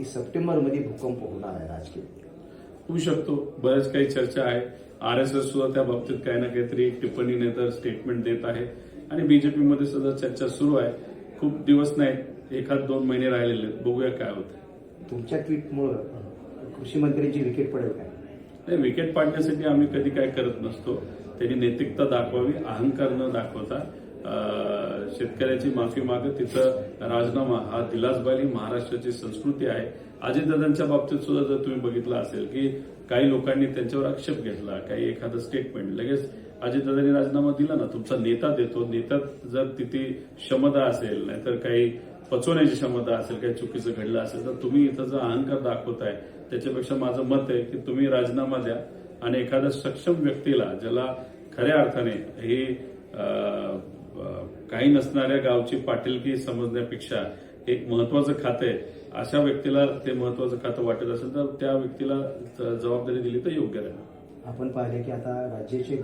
सप्टेंबरमध्ये भूकंप होणार आहे राजकीय? होऊ शकतो. बऱ्याच काही चर्चा आहे. आरएसएस सुद्धा त्या बाबतीत काही ना काहीतरी टिप्पणी नाही तर स्टेटमेंट देत आहे आणि बीजेपीमध्ये सुद्धा चर्चा सुरू आहे. खूप दिवस नाहीत, 1-2 महिने राहिलेले आहेत. बघूया काय होतं. तुमच्या ट्विटमुळे कृषी मंत्र्यांची विकेट पडेल काय? नाही, विकेट पाडण्यासाठी आम्ही कधी काय करत नसतो. त्यांनी नैतिकता दाखवावी, अहंकार न दाखवता शेतकऱ्याची माफी मागे तिथं राजीनामा हा दिलाच पाहिजे. महाराष्ट्राची संस्कृती आहे. अजितदादांच्या बाबतीत सुद्धा जर तुम्ही बघितलं असेल की काही लोकांनी त्यांच्यावर आक्षेप घेतला, काही एखादं स्टेटमेंट, लगेच अजितदादांनी राजीनामा दिला ना. तुमचा नेता देतो, नेत्यात जर तिथे क्षमता असेल, नाहीतर काही पचवण्याची क्षमता असेल, काही चुकीचं घडलं असेल, तर तुम्ही इथं जो अहंकार दाखवताय त्याच्यापेक्षा माझं मत आहे की तुम्ही राजीनामा द्या आणि एखाद्या सक्षम व्यक्तीला, ज्याला खऱ्या अर्थाने हे काही नसणाऱ्या गावची पाटीलकी समजण्यापेक्षा एक महत्वाचं खातं आहे, अशा व्यक्तीला ते महत्वाचं खातं वाटत असेल तर त्या व्यक्तीला जबाबदारी दिली तर योग्य राहील. आपण पाहिले की आता राज्याचे